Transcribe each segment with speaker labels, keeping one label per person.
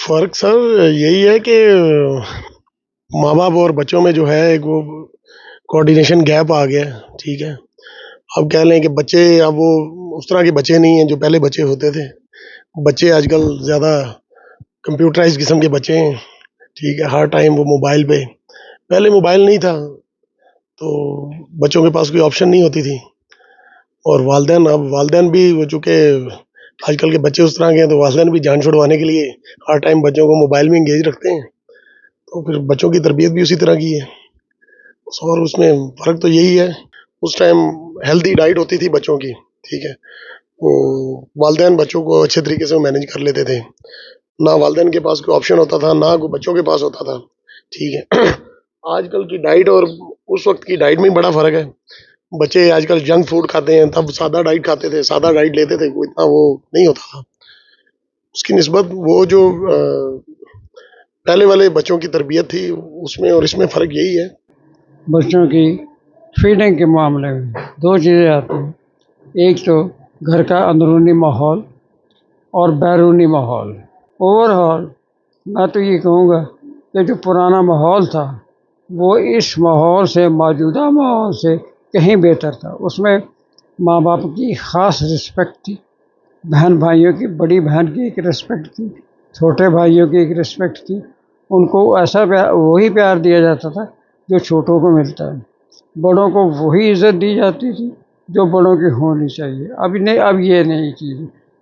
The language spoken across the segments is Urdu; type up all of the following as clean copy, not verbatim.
Speaker 1: فرق سر یہی ہے کہ ماں باپ اور بچوں میں جو ہے ایک وہ کوآرڈینیشن گیپ آ گیا ہے، ٹھیک ہے۔ اب کہہ لیں کہ بچے اب وہ اس طرح کے بچے نہیں ہیں جو پہلے بچے ہوتے تھے۔ بچے آج کل زیادہ کمپیوٹرائز قسم کے بچے ہیں، ٹھیک ہے۔ ہر ٹائم وہ موبائل پہ، پہلے موبائل نہیں تھا تو بچوں کے پاس کوئی آپشن نہیں ہوتی تھی، اور والدین بھی وہ چونکہ آج کل کے بچے اس طرح کے ہیں تو والدین بھی جان چھڑوانے کے لیے ہر ٹائم بچوں کو موبائل میں انگیج رکھتے ہیں، تو پھر بچوں کی تربیت بھی اسی طرح کی ہے۔ اور اس میں فرق تو یہی ہے، اس ٹائم ہیلدی ڈائٹ ہوتی تھی بچوں کی، ٹھیک ہے۔ والدین بچوں کو اچھے طریقے سے مینج کر لیتے تھے، نہ والدین کے پاس کوئی آپشن ہوتا تھا، نہ کوئی بچوں کے پاس ہوتا تھا، ٹھیک ہے۔ آج کل کی ڈائٹ اور اس وقت کی ڈائٹ میں بڑا فرق ہے۔ بچے آج کل جنک فوڈ کھاتے ہیں، تب سادہ ڈائٹ کھاتے تھے، سادہ ڈائٹ لیتے تھے، کوئی اتنا وہ نہیں ہوتا تھا اس کی نسبت۔ وہ جو پہلے والے بچوں کی تربیت تھی اس میں اور اس میں فرق یہی ہے۔
Speaker 2: بچوں کی فیڈنگ کے معاملے میں دو چیزیں آتی ہیں، ایک تو گھر کا اندرونی ماحول اور بیرونی ماحول۔ اوور آل میں تو یہ کہوں گا کہ جو پرانا ماحول تھا وہ اس ماحول سے، موجودہ ماحول سے کہیں بہتر تھا۔ اس میں ماں باپ کی خاص رسپیکٹ تھی، بہن بھائیوں کی، بڑی بہن کی ایک رسپیکٹ تھی، چھوٹے بھائیوں کی ایک رسپیکٹ تھی۔ ان کو ایسا وہی پیار دیا جاتا تھا جو چھوٹوں کو ملتا ہے، بڑوں کو وہی عزت دی جاتی تھی جو بڑوں کی ہونی چاہیے۔ اب یہ نہیں چیز،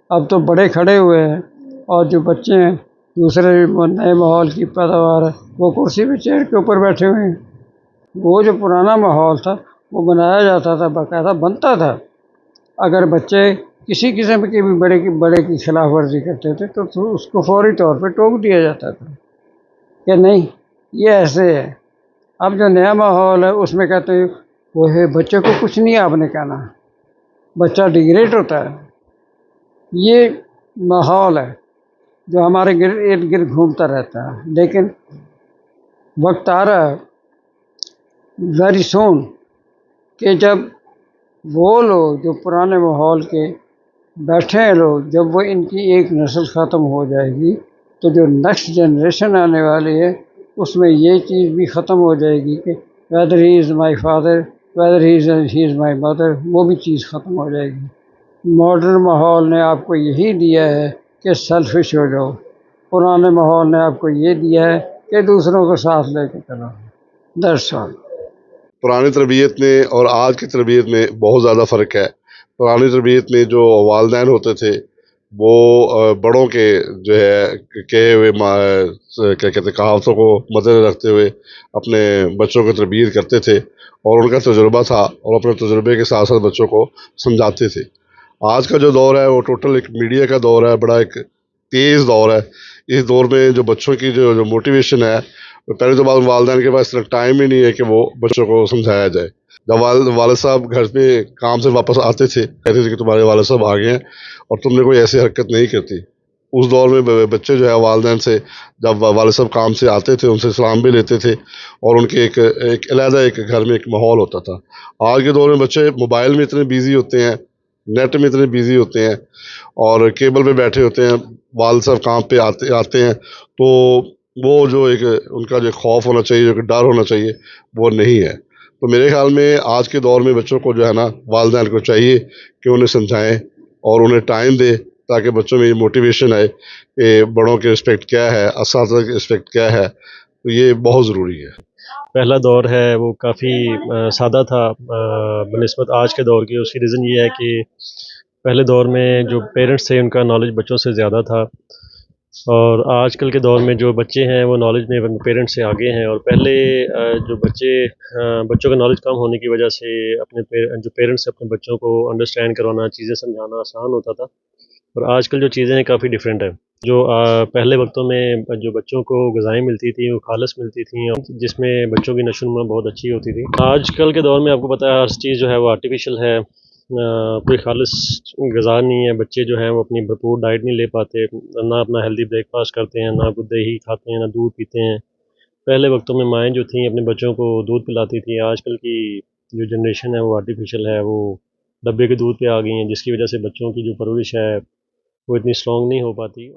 Speaker 2: اب تو بڑے کھڑے ہوئے ہیں اور جو بچے ہیں دوسرے نئے ماحول کی پیداوار ہے، وہ کرسی پہ چیئر کے اوپر بیٹھے ہوئے ہیں۔ وہ جو پرانا ماحول تھا وہ بنایا جاتا تھا، باقاعدہ بنتا تھا۔ اگر بچے کسی قسم کی بھی بڑے کی خلاف ورزی کرتے تھے تو اس کو فوری طور پہ ٹوک دیا جاتا تھا کہ نہیں یہ ایسے ہے۔ اب جو نیا ماحول ہے اس میں کہتے ہیں وہ ہے بچے کو کچھ نہیں آپ نے کہنا، بچہ ڈیگریڈ ہوتا ہے۔ یہ ماحول ہے جو ہمارے ارد گرد گھومتا رہتا ہے، لیکن وقت آ رہا ہے ویری سون کہ جب وہ لوگ جو پرانے ماحول کے بیٹھے ہیں لوگ، جب وہ ان کی ایک نسل ختم ہو جائے گی تو جو نیکسٹ جنریشن آنے والی ہے اس میں یہ چیز بھی ختم ہو جائے گی کہ whether he is my father, whether he is my mother, وہ بھی چیز ختم ہو جائے گی۔ ماڈرن ماحول نے آپ کو یہی دیا ہے کہ سیلفش ہو جاؤ، پرانے ماحول نے آپ کو یہ دیا ہے کہ دوسروں کو ساتھ لے کے چلو۔ That's all.
Speaker 3: پرانی تربیت میں اور آج کی تربیت میں بہت زیادہ فرق ہے۔ پرانی تربیت میں جو والدین ہوتے تھے وہ بڑوں کے جو ہے کہے ہوئے کیا کہتے ہیں کہاوتوں کو مدنظر رکھتے ہوئے اپنے بچوں کو تربیت کرتے تھے، اور ان کا تجربہ تھا اور اپنے تجربے کے ساتھ ساتھ بچوں کو سمجھاتے تھے۔ آج کا جو دور ہے وہ ٹوٹل ایک میڈیا کا دور ہے، بڑا ایک تیز دور ہے۔ اس دور میں جو بچوں کی جو موٹیویشن ہے، پہلے تو والدین کے پاس اتنا ٹائم ہی نہیں ہے کہ وہ بچوں کو سمجھایا جائے۔ جب والد صاحب گھر پہ کام سے واپس آتے تھے کہتے تھے کہ تمہارے والد صاحب آ گئے ہیں اور تم نے کوئی ایسی حرکت نہیں کرتی۔ اس دور میں بچے جو ہے والدین سے جب والد صاحب کام سے آتے تھے ان سے سلام بھی لیتے تھے، اور ان کے ایک علیحدہ ایک گھر میں ایک ماحول ہوتا تھا۔ آج کے دور میں بچے موبائل میں اتنے بیزی ہوتے ہیں، نیٹ میں اتنے بیزی ہوتے ہیں اور کیبل پہ بیٹھے ہوتے ہیں، والد صاحب کام پہ آتے ہیں تو وہ جو ایک ان کا جو خوف ہونا چاہیے، جو کہ ڈر ہونا چاہیے، وہ نہیں ہے۔ تو میرے خیال میں آج کے دور میں بچوں کو جو ہے نا والدین کو چاہیے کہ انہیں سمجھائیں اور انہیں ٹائم دے تاکہ بچوں میں یہ موٹیویشن آئے کہ بڑوں کی رسپیکٹ کیا ہے، اساتذہ کی رسپیکٹ کیا ہے، تو یہ بہت ضروری ہے۔
Speaker 4: پہلا دور ہے وہ کافی سادہ تھا بنسبت آج کے دور کی۔ اس کی ریزن یہ ہے کہ پہلے دور میں جو پیرنٹس تھے ان کا نالج بچوں سے زیادہ تھا، اور آج کل کے دور میں جو بچے ہیں وہ نالج میں پیرنٹس سے آگے ہیں۔ اور پہلے جو بچوں کا نالج کم ہونے کی وجہ سے جو پیرنٹس اپنے بچوں کو انڈرسٹینڈ کروانا، چیزیں سمجھانا آسان ہوتا تھا، اور آج کل جو چیزیں ہیں کافی ڈیفرینٹ ہیں۔ جو پہلے وقتوں میں جو بچوں کو غذائیں ملتی تھیں وہ خالص ملتی تھیں، جس میں بچوں کی نشو و نما بہت اچھی ہوتی تھی۔ آج کل کے دور میں آپ کو پتہ ہے ہر چیز جو ہے وہ آرٹیفیشل ہے، کوئی خالص غذا نہیں ہے۔ بچے جو ہیں وہ اپنی بھرپور ڈائٹ نہیں لے پاتے، نہ اپنا ہیلدی بریک فاسٹ کرتے ہیں، نہ کوئی دہی کھاتے ہیں، نہ دودھ پیتے ہیں۔ پہلے وقتوں میں مائیں جو تھیں اپنے بچوں کو دودھ پلاتی تھیں۔ آج کل کی جو جنریشن ہے وہ آرٹیفیشل ہے، وہ ڈبے کے دودھ پہ آ گئی ہیں، جس کی وجہ سے بچوں کی جو پرورش ہے وہ اتنی اسٹرانگ نہیں ہو پاتی۔